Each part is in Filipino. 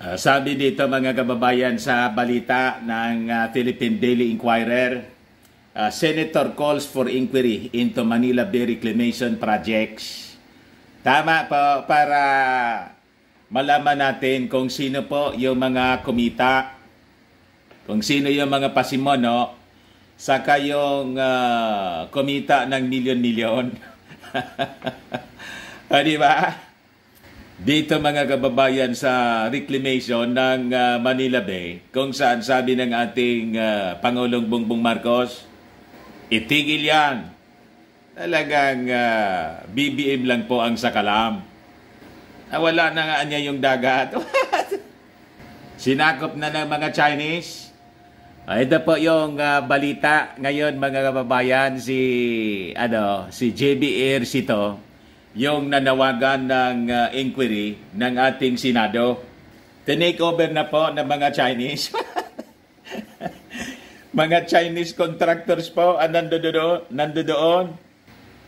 Sabi dito mga kababayan sa balita ng Philippine Daily Inquirer, Senator calls for inquiry into Manila Bay Reclamation Projects. Tama po, para malaman natin kung sino po yung mga kumita, kung sino yung mga pasimono, saka yung kumita ng milyon-milyon. Di ba? Dito mga kababayan sa reclamation ng Manila Bay, kung saan sabi ng ating Pangulong Bongbong Marcos, itigil yan. Talagang BBM lang po ang sakalam. Wala na nga niya yung dagat. Sinakop na ng mga Chinese. Ito po yung balita ngayon mga kababayan, si JB Ejercito, yung nanawagan ng inquiry ng ating Senado. Tinake over na po ng mga Chinese. Mga Chinese contractors po nandoon.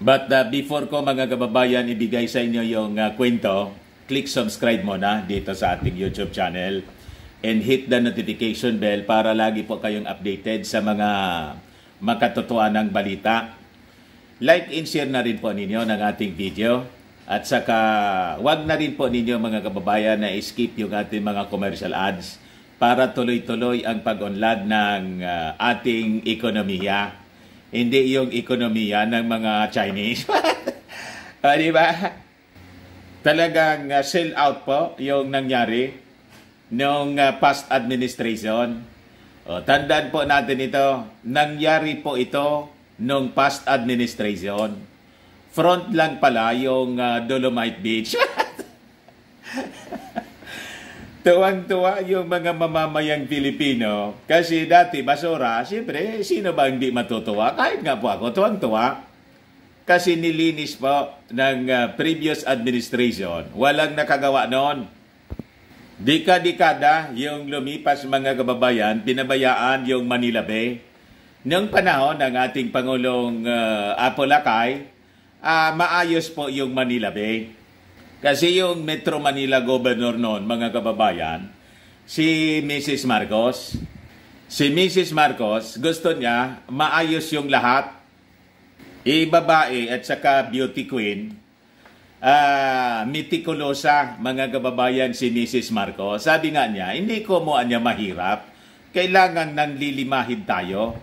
But before ko mga kababayan ibigay sa inyo yung kwento, click subscribe muna dito sa ating YouTube channel and hit the notification bell para lagi po kayong updated sa mga makatotohanang balita. Like and share na rin po ninyo ng ating video. At saka wag na rin po ninyo mga kababayan na skip yung ating mga commercial ads para tuloy-tuloy ang pag-unlad ng ating ekonomiya. Hindi yung ekonomiya ng mga Chinese. Di ba? Talagang sell out po yung nangyari nung past administration. Tandaan po natin ito. Nangyari po ito nung past administration. Front lang pala yung Dolomite Beach. Tuwang-tuwa yung mga mamamayang Pilipino. Kasi dati basura, siyempre, sino ba hindi matutuwa? Kahit nga po ako, tuwang-tuwa. Kasi nilinis po ng previous administration. Walang nakagawa noon. Dekada yung lumipas mga kababayan, pinabayaan yung Manila Bay. Noong panahon ng ating Pangulong Apo Lakay, maayos po yung Manila Bay. Kasi yung Metro Manila Governor noon, mga kababayan, si Mrs. Marcos. Si Mrs. Marcos, gusto niya maayos yung lahat. Babae at saka beauty queen. Mitikulosa, mga kababayan, si Mrs. Marcos. Sabi nga niya, hindi ko mo niya mahirap. Kailangan nang lilimahin tayo.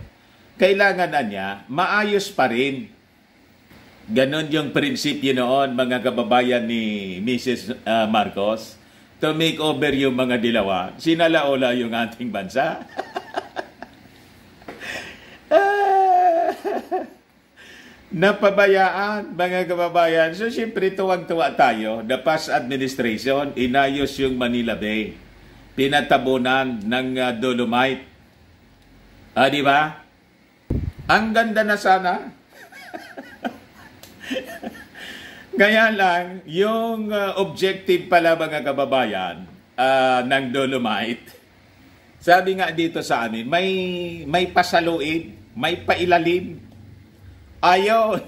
Kailangan na niya, maayos pa rin. Ganon yung prinsipyo noon, mga kababayan ni Mrs. Marcos, to make over yung mga dilawa. Sinalaola yung ating bansa. Napabayaan, mga kababayan. So, siyempre, tuwang-tuwa tayo. The past administration, inayos yung Manila Bay. Pinatabunan ng Dolomite. Di ba? Ang ganda na sana. Kaya lang, yung objective pala mga kababayan ng Dolomite, sabi nga dito sa amin, may pasaluid, may pailalim. Ayon.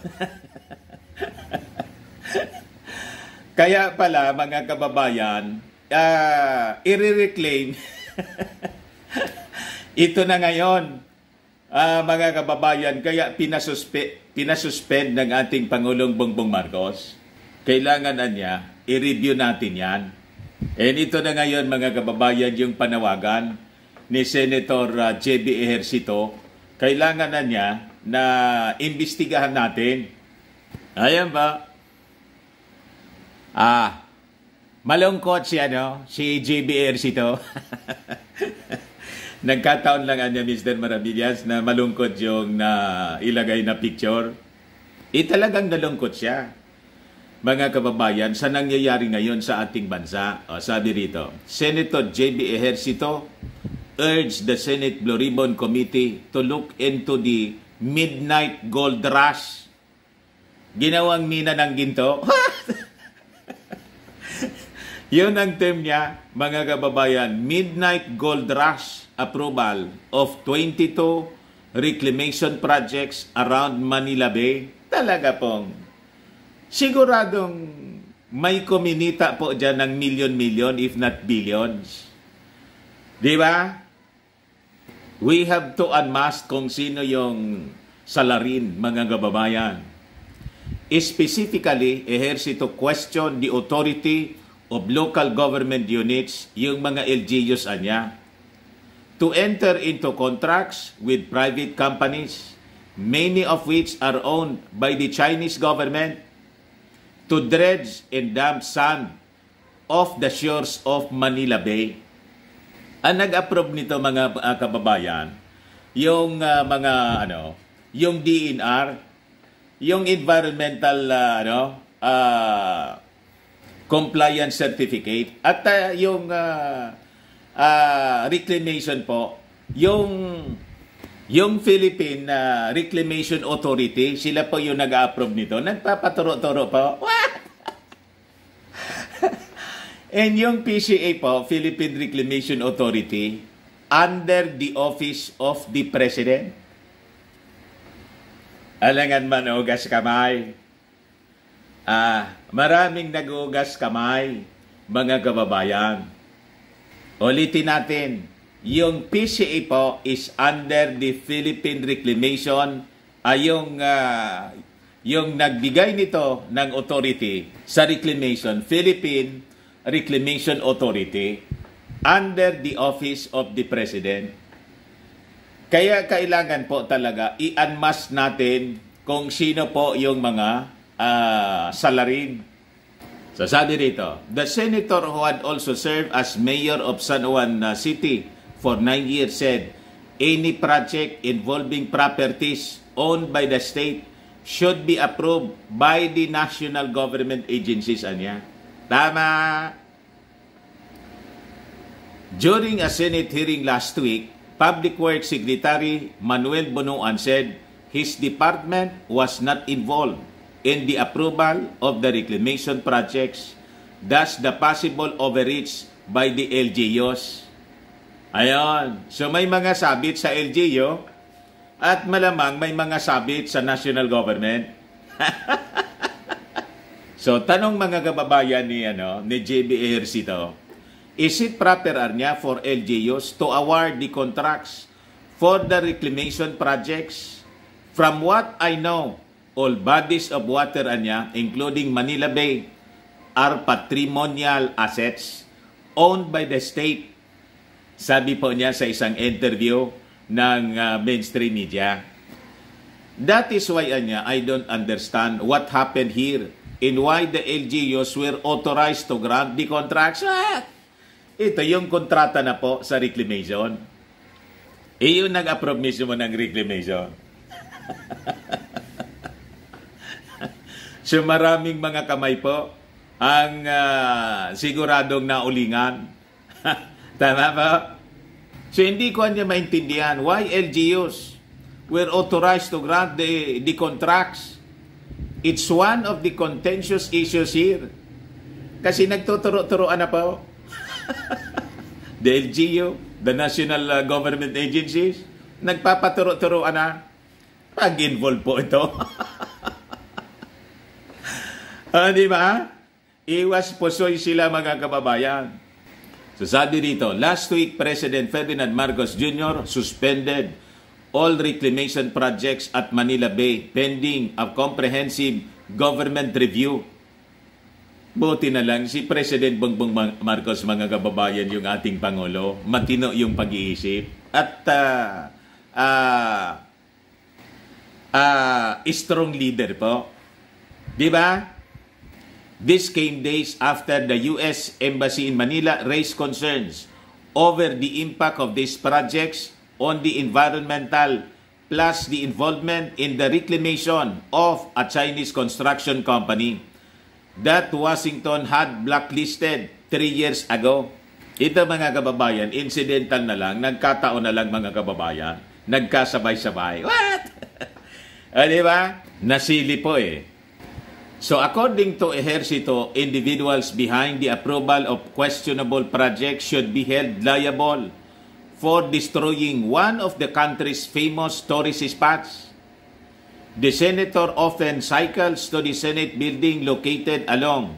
Kaya pala mga kababayan, i-reclaim. Ito na ngayon. Mga kababayan, kaya pinasuspend ng ating Pangulong Bongbong Marcos. Kailangan na niya, i-review natin yan. And ito na ngayon mga kababayan yung panawagan ni Senator JB Ejercito. Kailangan na niya na imbestigahan natin. Ayan ba? Malungkot si JB Ejercito. Nagkataon lang niya, Mr. Maravillas, na malungkot yung ilagay na picture. Talagang nalungkot siya. Mga kababayan, sa nangyayari ngayon sa ating bansa, sabi rito, Senator JB Ejercito urged the Senate Blue Ribbon Committee to look into the midnight gold rush. Ginawang mina ng ginto. Yun ang term niya, mga kababayan, midnight gold rush approval of 22 reclamation projects around Manila Bay. Talaga pong siguradong may kuminita po dyan ng milyon-milyon if not billions. Di ba? We have to unmask kung sino yung salarin, mga kababayan. Specifically, ehersito question the authority of local government units, yung mga LGUs anya, to enter into contracts with private companies, many of which are owned by the Chinese government, to dredge and dump sand off the shores of Manila Bay. Ang nag-approve nito, mga kababayan, yung yung DNR, yung environmental compliance certificate, at yung reclamation po, yung Philippine Reclamation Authority, sila po yung nag-approve nito. Nagpapaturo-turo po. And yung PCA po, Philippine Reclamation Authority, under the office of the President. Alangan man ugas kamay. Maraming nag-ugas kamay, mga kababayan. Ulitin natin, yung PCA po is under the Philippine Reclamation, yung nagbigay nito ng authority sa reclamation, Philippine Reclamation Authority, under the office of the President. Kaya kailangan po talaga i-unmask natin kung sino po yung mga salarin. So sabi rito, the senator who had also served as mayor of San Juan City for 9 years said, any project involving properties owned by the state should be approved by the national government agencies. Anya. Tama. During a Senate hearing last week, Public Works Secretary Manuel Bonoan said his department was not involved in the approval of the reclamation projects, thus the possible overreach by the LGUs. Ayon. So may mga sabit sa LGU at malamang may mga sabit sa national government. So tanong mga kababayan ni JB Ejercito, is it proper niya for LGUs to award the contracts for the reclamation projects? From what I know, all bodies of water niya, including Manila Bay, are patrimonial assets owned by the state. Sabi po niya sa isang interview ng mainstream media. That is why I don't understand what happened here and why the LGUs were authorized to grant the contracts. Ito yung kontrata na po sa reclamation. Iyon nag-approve mismo ng reclamation. So maraming mga kamay po ang siguradong naulingan. Tama ba? So hindi ko niya maintindihan why LGUs were authorized to grant the contracts. It's one of the contentious issues here. Kasi nagtuturo-turoan na po. The LGU, the national government agencies, nagpapaturo-turoan na. Pag-involve po ito. Di ba? Iwas pusoy sila mga kababayan. So sabi dito, last week President Ferdinand Marcos Jr. suspended all reclamation projects at Manila Bay pending a comprehensive government review. Buti na lang si President Bongbong Marcos, mga kababayan, yung ating Pangulo, matino yung pag-iisip at strong leader po. Di ba? This came days after the U.S. Embassy in Manila raised concerns over the impact of these projects on the environmental plus the involvement in the reclamation of a Chinese construction company that Washington had blacklisted 3 years ago. Ito mga kababayan, incidental na lang, nagkataon na lang mga kababayan, nagkasabay-sabay. What? Di ba? Nasili po eh. So according to Ejercito, individuals behind the approval of questionable projects should be held liable for destroying one of the country's famous tourist spots. The senator often cycles to the Senate building located along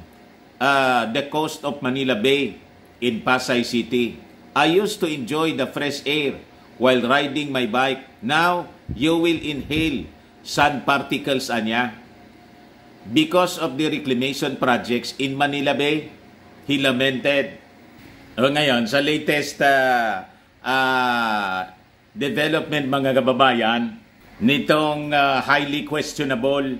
the coast of Manila Bay in Pasay City I used to enjoy the fresh air while riding my bike. Now, you will inhale sand particles, anya. Because of the reclamation projects in Manila Bay, he lamented. Ngayon, sa latest development, mga kababayan, nitong highly questionable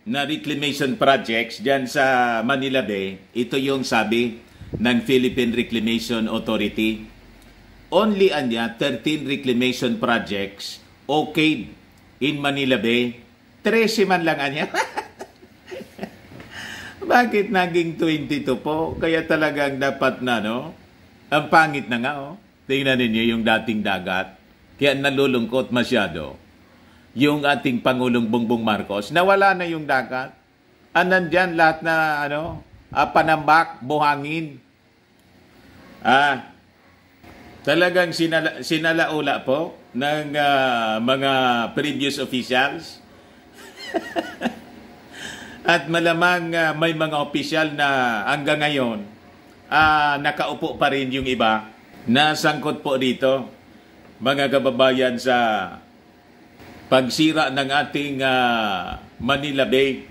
na reclamation projects dyan sa Manila Bay, ito yung sabi ng Philippine Reclamation Authority. Only 13 reclamation projects okay in Manila Bay. 13 man lang anya. Bakit naging 22 po? Kaya talagang dapat na, no? Ang pangit na nga, oh. Tingnan ninyo yung dating dagat. Kaya nalulungkot masyado yung ating Pangulong Bongbong Marcos. Nawala na yung dagat. Nandyan lahat na, panambak, buhangin. Talagang sinalaula po ng mga previous officials. At malamang may mga opisyal na hanggang ngayon nakaupo pa rin yung iba na sangkot po dito, mga kababayan, sa pagsira ng ating Manila Bay.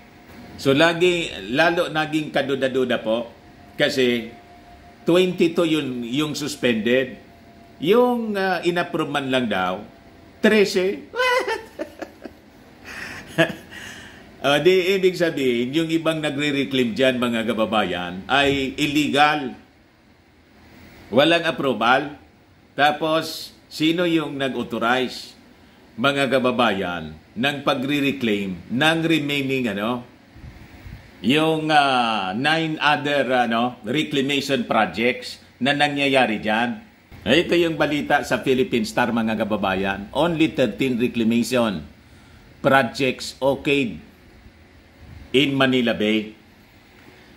So lalo naging kaduda-duda po kasi 22 yung suspended. Yung inapprove man lang daw, 13. Di ibig sabihin, yung ibang nagre-reclaim dyan, mga kababayan, ay illegal. Walang approval. Tapos, sino yung nag-authorize, mga kababayan, ng pagre-reclaim ng remaining, yung 9 other reclamation projects na nangyayari dyan? Ito yung balita sa Philippine Star, mga kababayan. Only 13 reclamation projects okay in Manila Bay.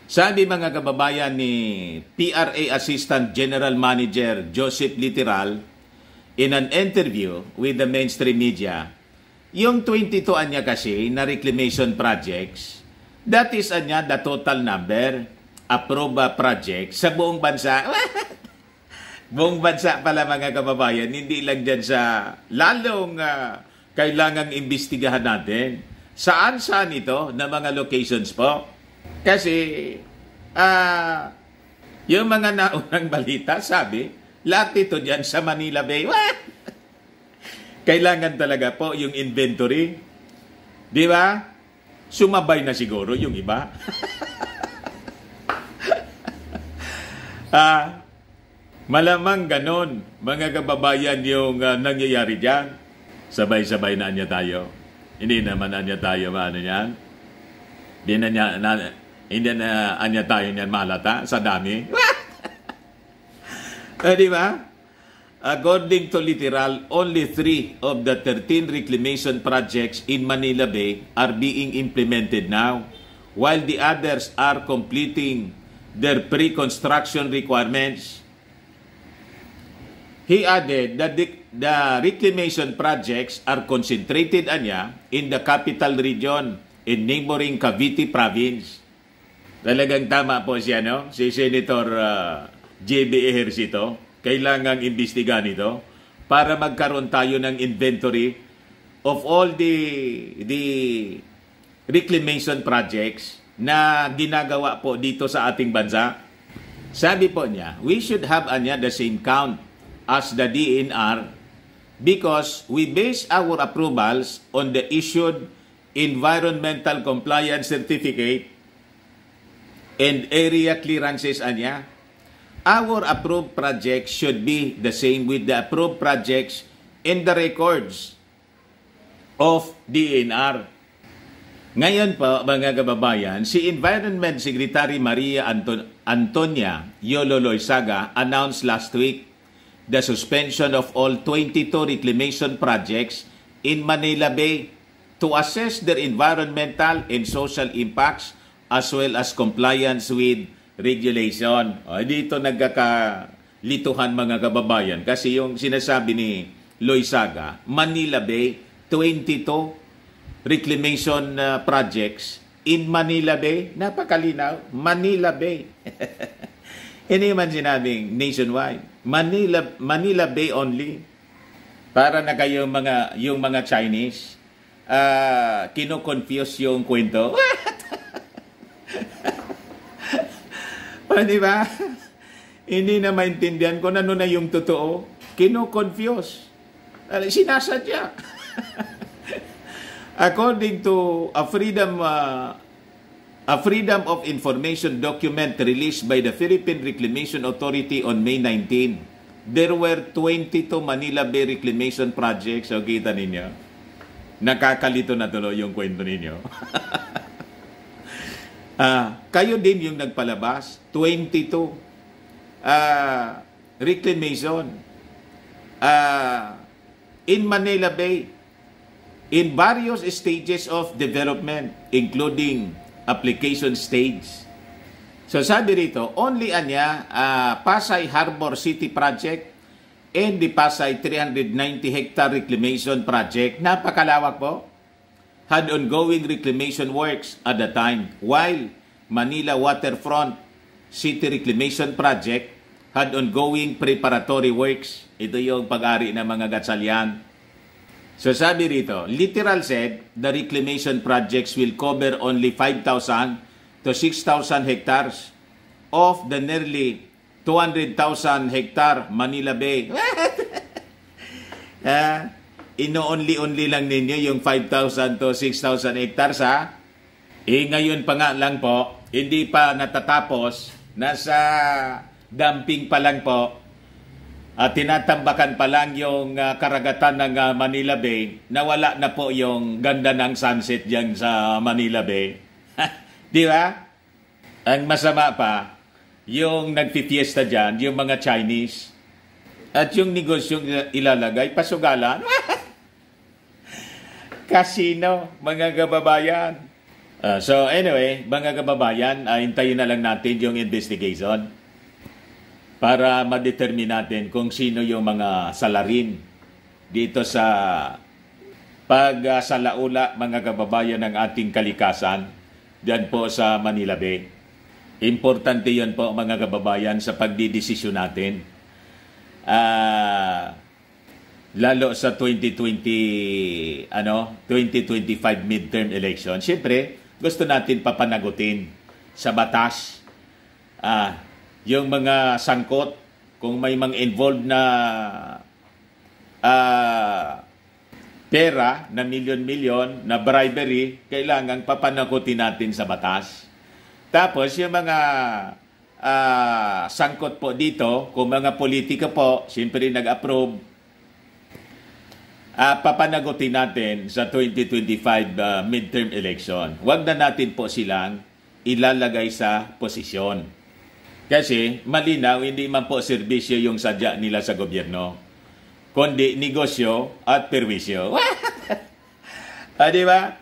Sabi, mga kababayan, ni PRA Assistant General Manager Joseph Literal in an interview with the mainstream media, yung 22 anya kasi na reclamation projects, that is anya the total number approved projects sa buong bansa. Buong bansa pala, mga kababayan, hindi lang dyan sa lalong kailangang imbestigahan natin. Saan ito na mga locations po? Kasi yung mga naunang balita, sabi, lahat ito dyan sa Manila Bay. Kailangan talaga po yung inventory. Di ba? Sumabay na siguro yung iba. Malamang ganon, mga kababayan, yung nangyayari dyan. Sabay-sabay na niya tayo. Hindi naman anya tayo yan. Hindi na anya tayo niyan malata sa dami. Di ba? According to Literal, only 3 of the 13 reclamation projects in Manila Bay are being implemented now, while the others are completing their pre-construction requirements. He added that the reclamation projects are concentrated in the capital region in neighboring Cavite province. Talagang tama po siya, no? Si Senator J.B. Ejercito, kailangang imbestigahan ito para magkaroon tayo ng inventory of all the reclamation projects na ginagawa po dito sa ating bansa. Sabi po niya, we should have the same count as the DNR because we base our approvals on the issued environmental compliance certificate and area clearances anya. Our approved projects should be the same with the approved projects in the records of DNR. Ngayon po, mga kababayan, si Environment Secretary Maria Antonia Yolo Loizaga announced last week the suspension of all 22 reclamation projects in Manila Bay to assess their environmental and social impacts as well as compliance with regulation. Dito nagkakalituhan, mga kababayan, kasi yung sinasabi ni Loizaga, Manila Bay, 22 reclamation projects in Manila Bay. Napakalinaw, Manila Bay. Hindi man sinabing nationwide. Manila Bay only. Para na kayo yung mga Chinese, kino-confuse yung kwento. Di ba? Hindi na maintindihan kung ano na yung totoo. Kino-confuse. Sinasadya. According to a Freedom of Information document released by the Philippine Reclamation Authority on May 19, there were 22 Manila Bay Reclamation projects. So, kita ninyo. Nakakalito na tuloy yung kwento ninyo. Kayo din yung nagpalabas. 22 reclamation in Manila Bay in various stages of development, including application stage. So sabi rito, only Pasay Harbor City Project and the Pasay 390 hectare reclamation project, napakalawak po, had ongoing reclamation works at the time, while Manila Waterfront City Reclamation Project had ongoing preparatory works. Ito yung pag-ari ng mga gatsalyan. So sabi rito, literal said, the reclamation projects will cover only 5,000 to 6,000 hectares of the nearly 200,000 hectare Manila Bay. Ino-only lang ninyo yung 5,000 to 6,000 hectares, ha? Ngayon pa nga lang po, hindi pa natatapos, nasa dumping pa lang po, tinatambakan pa lang yung karagatan ng Manila Bay, nawala na po yung ganda ng sunset dyan sa Manila Bay. Di ba? Ang masama pa, yung nagpifiesta dyan, yung mga Chinese, at yung negosyong ilalagay, pasugalan. Casino, mga kababayan. So anyway, mga kababayan, hintayin na lang natin yung investigation para ma-determine natin kung sino yung mga salarin dito sa pagsalaula, mga kababayan, ng ating kalikasan dyan po sa Manila Bay. Importante yun po, mga kababayan, sa pagdidesisyon natin. Lalo sa 2025 midterm election. Siyempre, gusto natin papanagutin sa batas yung mga sangkot, kung may mga involved na pera na milyon-milyon na bribery, kailangan papanagutin natin sa batas. Tapos yung mga sangkot po dito, kung mga politika po, siyempre nag-approve, papanagutin natin sa 2025 midterm election. Huwag na natin po silang ilalagay sa posisyon. Kasi malinaw, hindi man po serbisyo yung sadya nila sa gobyerno, kundi negosyo at perwisyo. Di ba?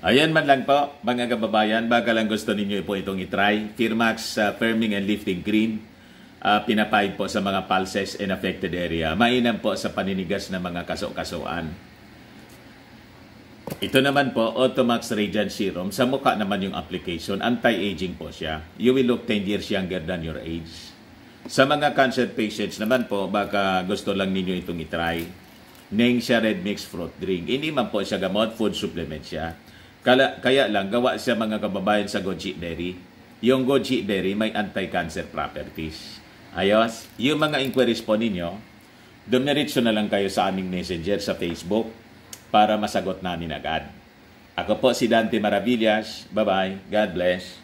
Ayan man lang po, mga kababayan. Baka lang gusto ninyo po itong itry. Firmax Firming and Lifting Cream. Pinapahid po sa mga pulses and affected area. Mainam po sa paninigas ng mga kaso-kasuan. Ito naman po, Automax Radiant Serum. Sa mukha naman yung application. Anti-aging po siya. You will look 10 years younger than your age. Sa mga cancer patients naman po, baka gusto lang ninyo itong itry. Nengxia Red Mix Fruit Drink. Hindi man po siya gamot, food supplement siya. Kaya lang, gawa siya, mga kababayan, sa goji berry. Yung goji berry may anti-cancer properties. Ayos, yung mga inquiries po ninyo, dumiretso na lang kayo sa aming messenger sa Facebook para masagot namin agad. Ako po si Dante Maravillas. Bye-bye. God bless.